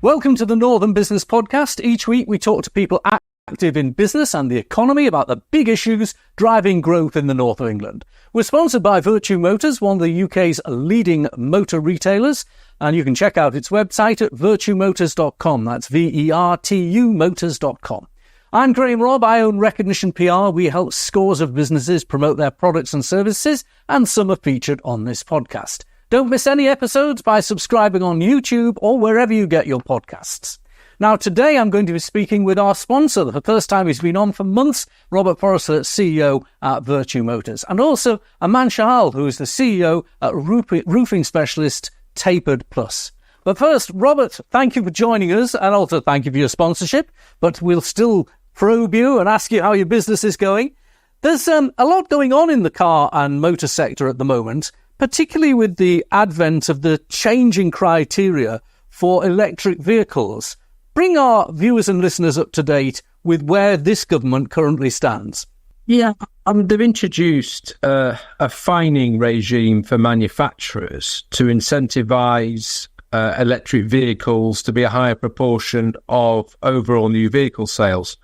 Welcome to the Northern Business Podcast. Each week we talk to people active in business and the economy about the big issues driving growth in the north of England. We're sponsored by Vertu Motors, one of the UK's leading motor retailers, and you can check out its website at vertumotors.com. That's VERTU motors.com. I'm Graham Robb. I own Recognition PR. We help scores of businesses promote their products and services, and some are featured on this podcast. Don't miss any episodes by subscribing on YouTube or wherever you get your podcasts. Now, today I'm going to be speaking with our sponsor. The first time he's been on for months, Robert Forrester, CEO at Vertu Motors, and also Aman Shahal, who is the CEO at roofing specialist Tapered Plus. But first, Robert, thank you for joining us, and also thank you for your sponsorship, but we'll still probe you and ask you how your business is going. There's a lot going on in the car and motor sector at the moment, particularly with the advent of the changing criteria for electric vehicles. Bring our viewers and listeners up to date with where this government currently stands. Yeah, they've introduced a fining regime for manufacturers to incentivise electric vehicles to be a higher proportion of overall new vehicle sales,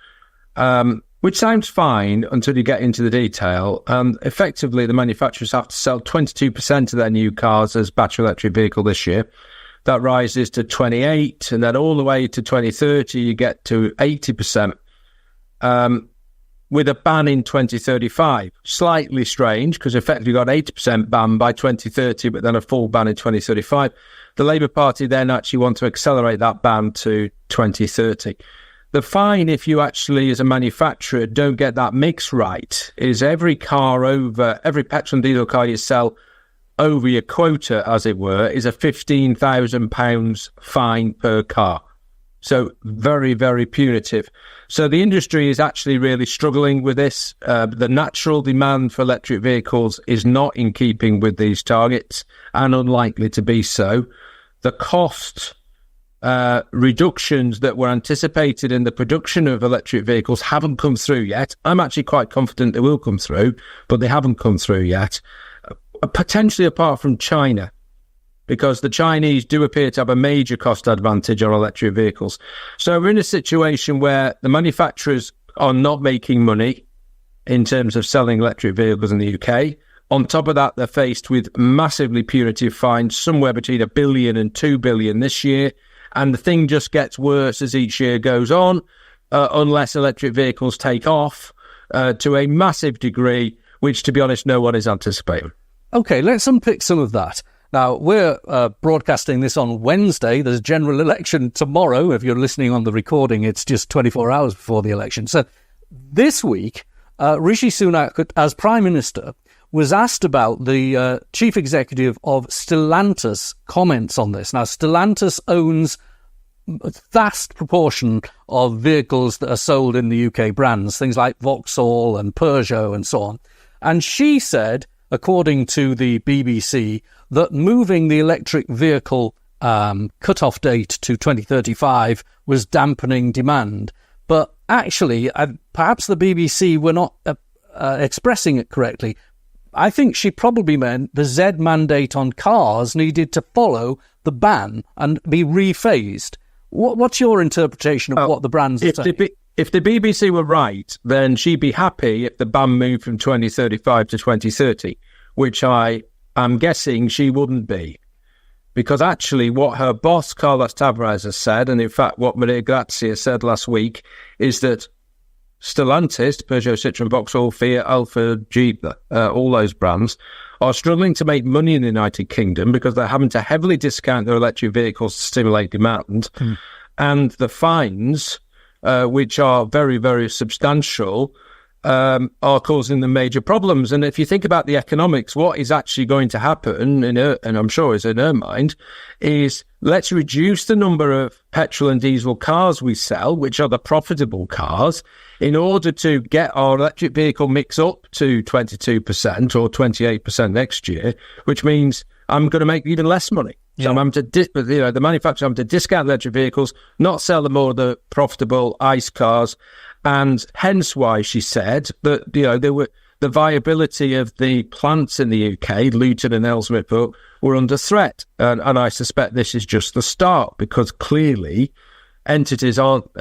which sounds fine until you get into the detail. Effectively, the manufacturers have to sell 22% of their new cars as battery electric vehicle this year. That rises to 28%, and then all the way to 2030, you get to 80%, with a ban in 2035. Slightly strange, because effectively you got 80% ban by 2030, but then a full ban in 2035. The Labour Party then actually want to accelerate that ban to 2030. The fine, if you actually, as a manufacturer, don't get that mix right, is every petrol and diesel car you sell over your quota, as it were, is a £15,000 fine per car. So very, very punitive. So the industry is actually really struggling with this. The natural demand for electric vehicles is not in keeping with these targets and unlikely to be so. The cost reductions that were anticipated in the production of electric vehicles haven't come through yet. I'm actually quite confident they will come through, but they haven't come through yet. Potentially apart from China, because the Chinese do appear to have a major cost advantage on electric vehicles. So we're in a situation where the manufacturers are not making money in terms of selling electric vehicles in the UK. On top of that, they're faced with massively punitive fines, somewhere between £1 billion and £2 billion this year. And the thing just gets worse as each year goes on, unless electric vehicles take off to a massive degree, which, to be honest, no one is anticipating. Okay, let's unpick some of that. Now, we're broadcasting this on Wednesday. There's a general election tomorrow. If you're listening on the recording, it's just 24 hours before the election. So this week, Rishi Sunak, as Prime Minister, was asked about the chief executive of Stellantis' comments on this. Now, Stellantis owns a vast proportion of vehicles that are sold in the UK brands, things like Vauxhall and Peugeot and so on. And she said, according to the BBC, that moving the electric vehicle cut-off date to 2035 was dampening demand. But actually, perhaps the BBC were not expressing it correctly. I think she probably meant the Z mandate on cars needed to follow the ban and be rephased. What's your interpretation of what the brands are saying? If the BBC were right, then she'd be happy if the ban moved from 2035 to 2030, which I am guessing she wouldn't be. Because actually what her boss, Carlos Tavares, has said, and in fact what Maria Grazia said last week, is that Stellantis, Peugeot, Citroën, Vauxhall, Fiat, Alfa, Jeep, all those brands, are struggling to make money in the United Kingdom because they're having to heavily discount their electric vehicles to stimulate demand. And the fines, which are very, very substantial, are causing them major problems. And if you think about the economics, what is actually going to happen, and I'm sure is in her mind, is let's reduce the number of petrol and diesel cars we sell, which are the profitable cars, in order to get our electric vehicle mix up to 22% or 28% next year, which means I'm going to make even less money. So I'm having to, the manufacturer having to discount electric vehicles, not sell the more the profitable ICE cars, and hence why she said that the viability of the plants in the UK, Luton and Ellesmere Port, were under threat. And I suspect this is just the start, because clearly entities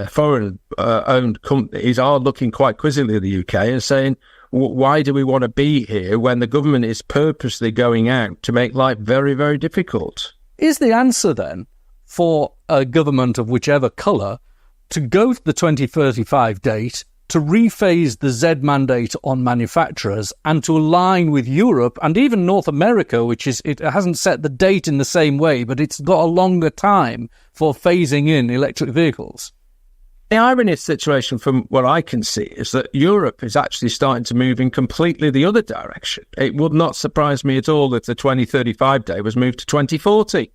foreign-owned companies are looking quite quizzically at the UK and saying, why do we want to be here when the government is purposely going out to make life very, very difficult? Is the answer then for a government of whichever colour to go to the 2035 date, to rephase the Z mandate on manufacturers and to align with Europe and even North America, it hasn't set the date in the same way, but it's got a longer time for phasing in electric vehicles? The irony of the situation, from what I can see, is that Europe is actually starting to move in completely the other direction. It would not surprise me at all if the 2035 day was moved to 2040,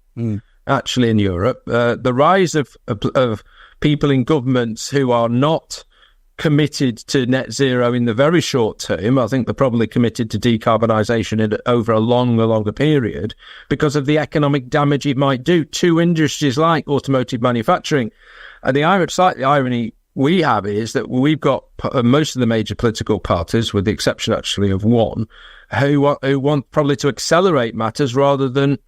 actually, in Europe. The rise of people in governments who are not committed to net zero in the very short term. I think they're probably committed to decarbonisation over a longer period because of the economic damage it might do to industries like automotive manufacturing. And the irony we have is that we've got most of the major political parties, with the exception actually of one, who want probably to accelerate matters rather than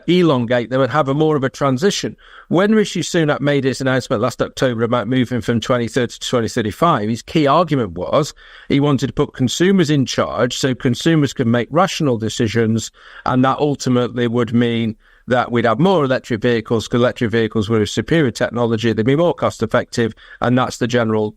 elongate them and have more of a transition. When Rishi Sunak made his announcement last October about moving from 2030 to 2035, his key argument was he wanted to put consumers in charge so consumers could make rational decisions, and that ultimately would mean that we'd have more electric vehicles, because electric vehicles were a superior technology, they'd be more cost effective, and that's the general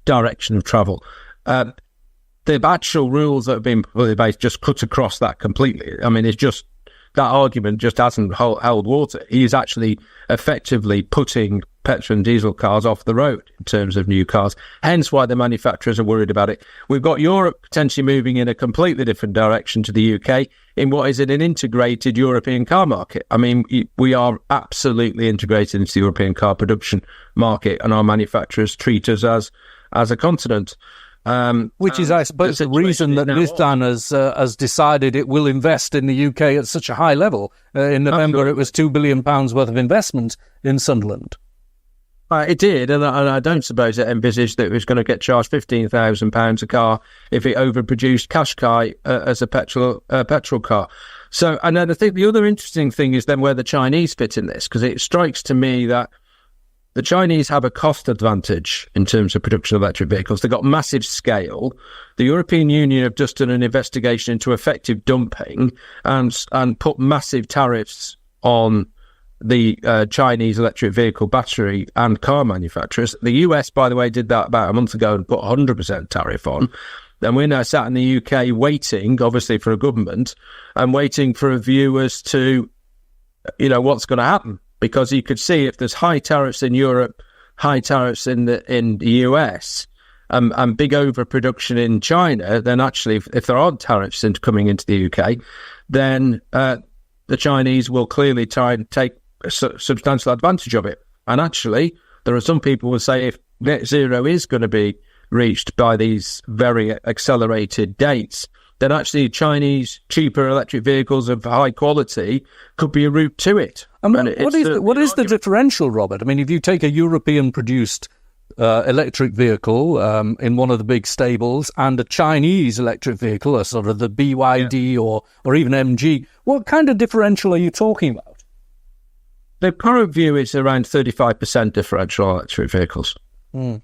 direction of travel. The actual rules that have been put in place just cut across that completely. I mean, it's just, that argument just hasn't held water. He is actually effectively putting petrol and diesel cars off the road in terms of new cars, hence why the manufacturers are worried about it. We've got Europe potentially moving in a completely different direction to the UK in what is an integrated European car market. I mean, we are absolutely integrated into the European car production market, and our manufacturers treat us as a continent. Which is, I suppose, the reason that Nissan has decided it will invest in the UK at such a high level. In November, It was £2 billion worth of investment in Sunderland. It did, and I don't suppose it envisaged that it was going to get charged £15,000 a car if it overproduced Qashqai as a petrol car. So, and then I think the other interesting thing is then where the Chinese fit in this, because it strikes to me that the Chinese have a cost advantage in terms of production of electric vehicles. They've got massive scale. The European Union have just done an investigation into effective dumping and put massive tariffs on the Chinese electric vehicle battery and car manufacturers. The US, by the way, did that about a month ago and put 100% tariff on. And we're now sat in the UK waiting, obviously, for a government and waiting for a view as to, what's going to happen. Because you could see if there's high tariffs in Europe, high tariffs in the US, and big overproduction in China, then actually, if there aren't tariffs coming into the UK, then the Chinese will clearly try and take a substantial advantage of it. And actually, there are some people who say if net zero is going to be reached by these very accelerated dates, then actually Chinese cheaper electric vehicles of high quality could be a route to it. What is the differential, Robert? I mean, if you take a European-produced electric vehicle in one of the big stables and a Chinese electric vehicle, a sort of the BYD or even MG, what kind of differential are you talking about? The current view is around 35% differential on electric vehicles.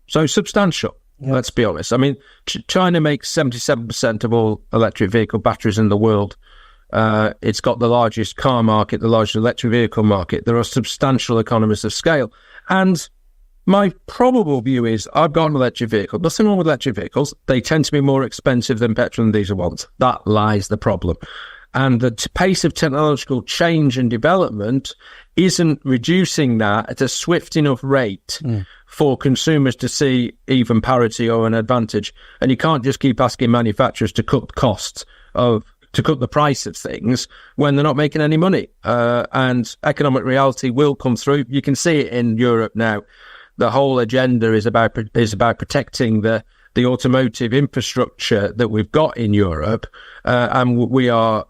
So substantial. Yeah. Let's be honest. I mean, China makes 77% of all electric vehicle batteries in the world. It's got the largest car market, the largest electric vehicle market. There are substantial economies of scale. And my probable view is I've got an electric vehicle. Nothing wrong with electric vehicles. They tend to be more expensive than petrol and diesel ones. That lies the problem. And the pace of technological change and development isn't reducing that at a swift enough rate for consumers to see even parity or an advantage. And you can't just keep asking manufacturers to cut costs to cut the price of things when they're not making any money. And economic reality will come through. You can see it in Europe now. The whole agenda is about protecting the automotive infrastructure that we've got in Europe, and we are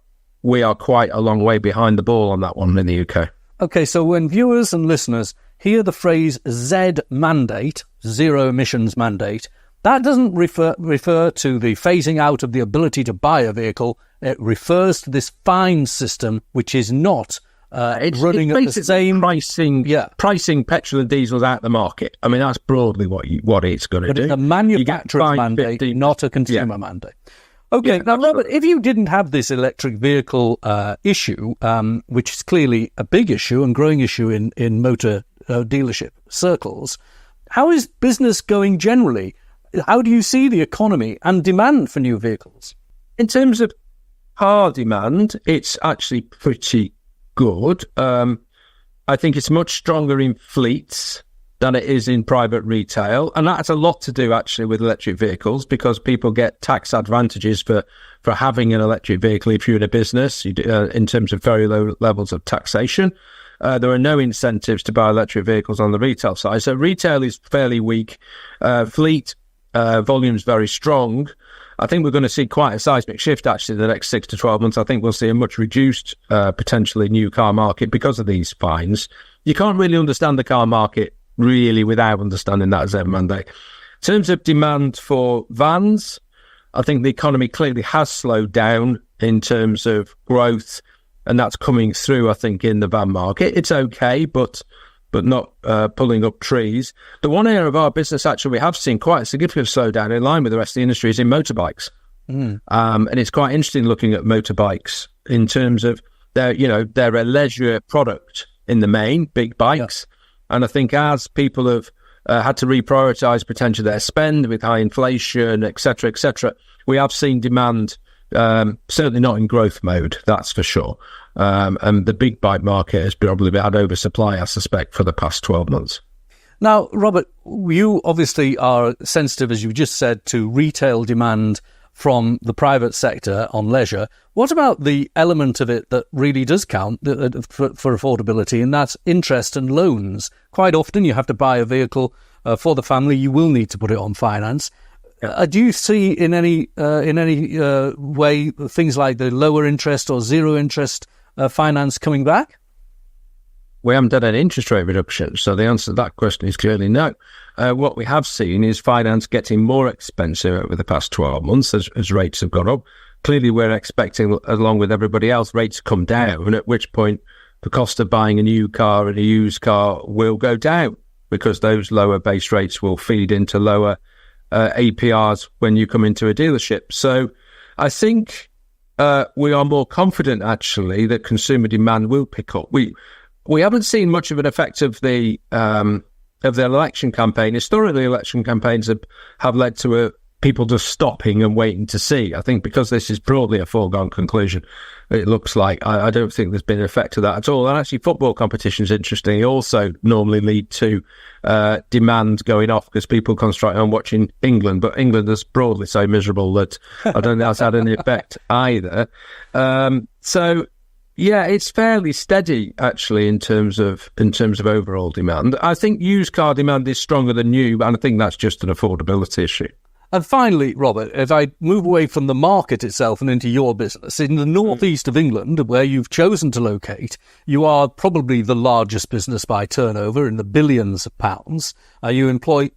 quite a long way behind the ball on that one in the UK. Okay, so when viewers and listeners hear the phrase Z mandate, zero emissions mandate, That doesn't refer to the phasing out of the ability to buy a vehicle. It refers to this fine system, which is not running at the same pricing petrol and diesels out the market. I mean, that's broadly what it's going to do. It's a manufacturer's mandate, not a consumer mandate. Okay, now Robert, if you didn't have this electric vehicle issue, which is clearly a big issue and growing issue in motor dealership circles, how is business going generally? How do you see the economy and demand for new vehicles? In terms of car demand, it's actually pretty good. I think it's much stronger in fleets than it is in private retail. And that has a lot to do actually with electric vehicles, because people get tax advantages for having an electric vehicle if you're in a business, in terms of very low levels of taxation. There are no incentives to buy electric vehicles on the retail side. So retail is fairly weak. Fleet volume's very strong. I think we're going to see quite a seismic shift actually in the next 6 to 12 months. I think we'll see a much reduced, potentially new car market because of these fines. You can't really understand the car market really without understanding that ZEV mandate. In terms of demand for vans, I think the economy clearly has slowed down in terms of growth, and that's coming through, I think, in the van market. It's okay, but not pulling up trees. The one area of our business, actually, we have seen quite a significant slowdown in line with the rest of the industry is in motorbikes. And it's quite interesting looking at motorbikes in terms of they're a leisure product in the main, big bikes. Yeah. And I think as people have had to reprioritise potentially their spend with high inflation, et cetera, we have seen demand certainly not in growth mode, that's for sure. And the big bike market has probably had oversupply, I suspect, for the past 12 months. Now, Robert, you obviously are sensitive, as you just said, to retail demand from the private sector on leisure. What about the element of it that really does count for affordability, and that's interest and loans? Quite often you have to buy a vehicle for the family. You will need to put it on finance. Do you see in any way things like the lower interest or zero interest finance coming back? We haven't done an interest rate reduction, so the answer to that question is clearly no. What we have seen is finance getting more expensive over the past 12 months as rates have gone up. Clearly, we're expecting, along with everybody else, rates to come down, at which point the cost of buying a new car and a used car will go down, because those lower base rates will feed into lower APRs when you come into a dealership. So I think we are more confident, actually, that consumer demand will pick up. We haven't seen much of an effect of the election campaign. Historically, election campaigns have led to people just stopping and waiting to see. I think because this is broadly a foregone conclusion, it looks like I don't think there's been an effect of that at all. And actually, football competitions, interestingly, also normally lead to demand going off because people concentrate on watching England. But England is broadly so miserable that I don't think that's had any effect either. Yeah, it's fairly steady actually in terms of overall demand. I think used car demand is stronger than new, and I think that's just an affordability issue. And finally, Robert, if I move away from the market itself and into your business, in the northeast of England, where you've chosen to locate, you are probably the largest business by turnover in the billions of pounds. You employ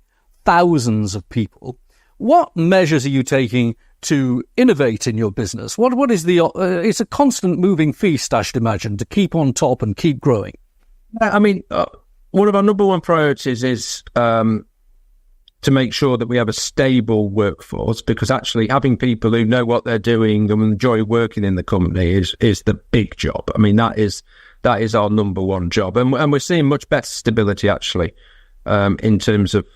thousands of people. What measures are you taking to innovate in your business? What is it's a constant moving feast, I should imagine, to keep on top and keep growing. I mean, one of our number one priorities is to make sure that we have a stable workforce, because actually having people who know what they're doing and enjoy working in the company is the big job. I mean, that is our number one job. And we're seeing much better stability actually in terms of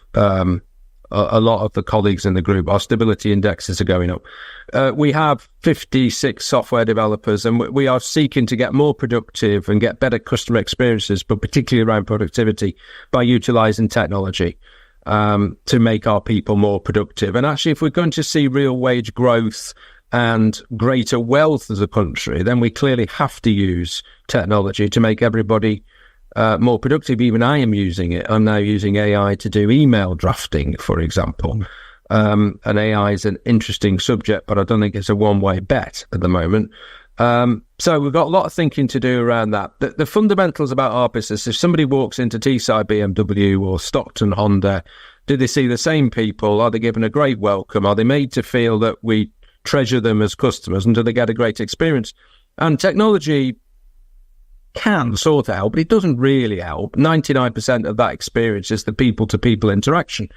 a lot of the colleagues in the group. Our stability indexes are going up. We have 56 software developers, and we are seeking to get more productive and get better customer experiences, but particularly around productivity, by utilising technology to make our people more productive. And actually, if we're going to see real wage growth and greater wealth as a country, then we clearly have to use technology to make everybody more productive. Even I am using it. I'm now using AI to do email drafting, for example. And AI is an interesting subject, but I don't think it's a one-way bet at the moment. So we've got a lot of thinking to do around that. The fundamentals about our business, if somebody walks into Teesside BMW or Stockton Honda, Do they see the same people? Are they given a great welcome? Are they made to feel that we treasure them as customers? And do they get a great experience? And technology can sort of help, but it doesn't really help. 99% of that experience is the people-to-people interaction.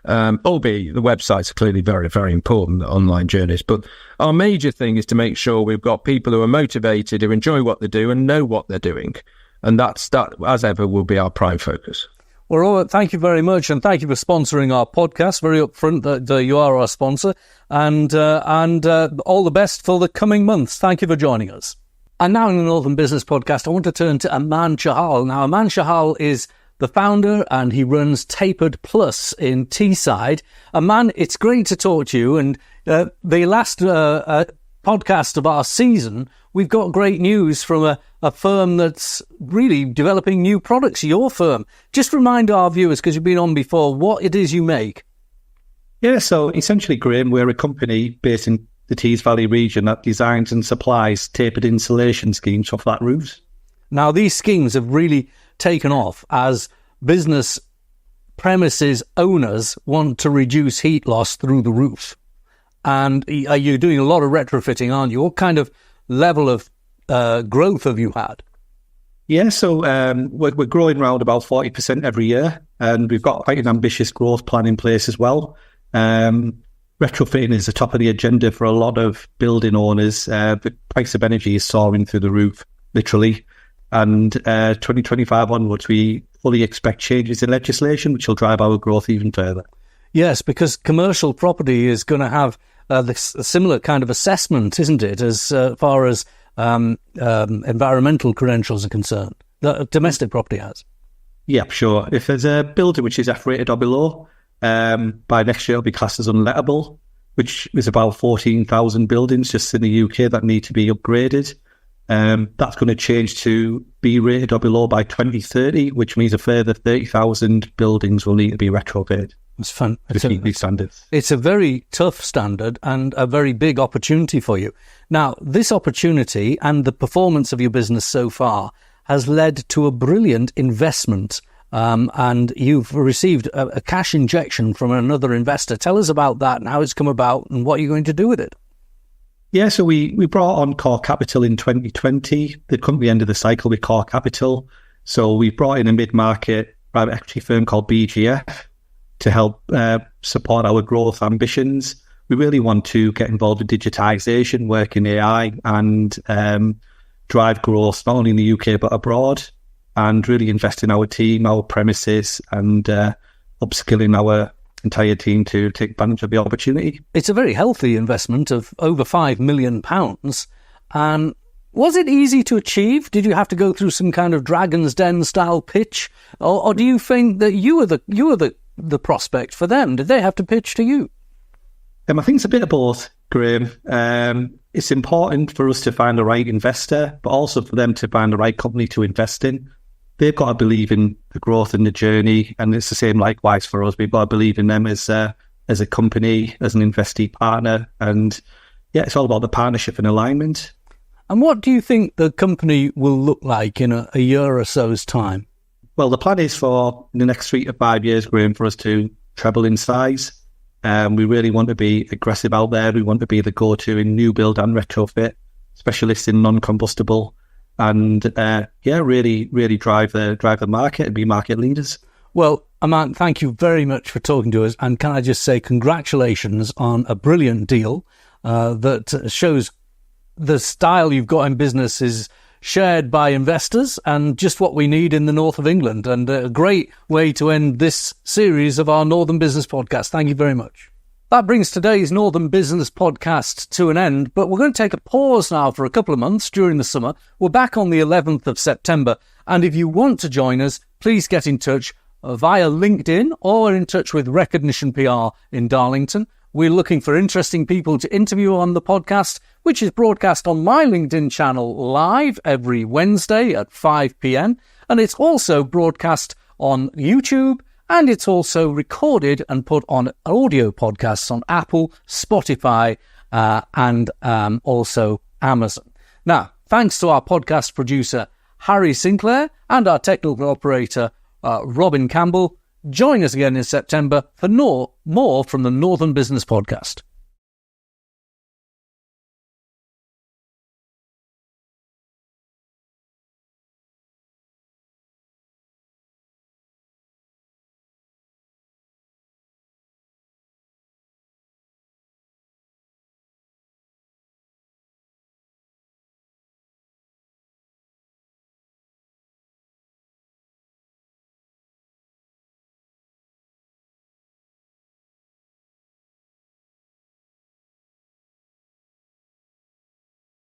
Albeit the websites are clearly very, very important, the online journeys. But our major thing is to make sure we've got people who are motivated, who enjoy what they do and know what they're doing. And that, as ever, will be our prime focus. Well, Robert, thank you very much, and thank you for sponsoring our podcast. Very upfront that you are our sponsor, and all the best for the coming months. Thank you for joining us. And now in the Northern Business Podcast, I want to turn to Aman Chahal. Now, Aman Chahal is the founder, and he runs Tapered Plus in Teesside. Aman, it's great to talk to you. And the last podcast of our season, we've got great news from a firm that's really developing new products, your firm. Just remind our viewers, because you've been on before, what it is you make. Yeah, so essentially, Graham, we're a company based in the Tees Valley region that designs and supplies tapered insulation schemes for flat roofs. Now, these schemes have really taken off as business premises owners want to reduce heat loss through the roof. And you're doing a lot of retrofitting, aren't you? What kind of level of growth have you had? Yeah, so we're growing around about 40% every year, and we've got quite an ambitious growth plan in place as well. Retrofitting is the top of the agenda for a lot of building owners. The price of energy is soaring through the roof, literally. And 2025 onwards, we fully expect changes in legislation, which will drive our growth even further. Yes, because commercial property is going to have a similar kind of assessment, isn't it, as far as environmental credentials are concerned, that domestic property has? Yeah, sure. If there's a building which is F-rated or below, by next year it'll be classed as unlettable, which is about 14,000 buildings just in the UK that need to be upgraded. That's going to change to B rated or below by 2030, which means a further 30,000 buildings will need to be retrofitted. It's fun. To meet these standards. It's a very tough standard and a very big opportunity for you. Now, this opportunity and the performance of your business so far has led to a brilliant investment, and you've received a cash injection from another investor. Tell us about that and how it's come about and what you're going to do with it. Yeah, so we brought on Core Capital in 2020. They'd come to the end of the cycle with Core Capital. So we brought in a mid-market private equity firm called BGF to help support our growth ambitions. We really want to get involved in digitization, work in AI, and drive growth not only in the UK but abroad, and really invest in our team, our premises, and upskilling our entire team to take advantage of the opportunity. It's a very healthy investment of over £5 million. And was it easy to achieve? Did you have to go through some kind of Dragon's Den style pitch, or do you think that you were the prospect for them? Did they have to pitch to you? I think it's a bit of both, Graham. It's important for us to find the right investor, but also for them to find the right company to invest in. They've got to believe in the growth and the journey, and it's the same likewise for us. We've got to believe in them as a company, as an investee partner, and yeah, it's all about the partnership and alignment. And what do you think the company will look like in a year or so's time? Well, the plan is for the next 3 to 5 years, Graham, for us to treble in size. We really want to be aggressive out there. We want to be the go-to in new build and retrofit, specialists in non-combustible, and really drive the market and be market leaders. Well, Aman, thank you very much for talking to us. And can I just say congratulations on a brilliant deal that shows the style you've got in business is shared by investors and just what we need in the north of England, and a great way to end this series of our Northern Business Podcast. Thank you very much. That brings today's Northern Business Podcast to an end, but we're going to take a pause now for a couple of months during the summer. We're back on the 11th of September, and if you want to join us, please get in touch via LinkedIn or in touch with Recognition PR in Darlington. We're looking for interesting people to interview on the podcast, which is broadcast on my LinkedIn channel live every Wednesday at 5 p.m. And it's also broadcast on YouTube, and it's also recorded and put on audio podcasts on Apple, Spotify, and also Amazon. Now, thanks to our podcast producer, Harry Sinclair, and our technical operator, Robin Campbell. Join us again in September for more from the Northern Business Podcast.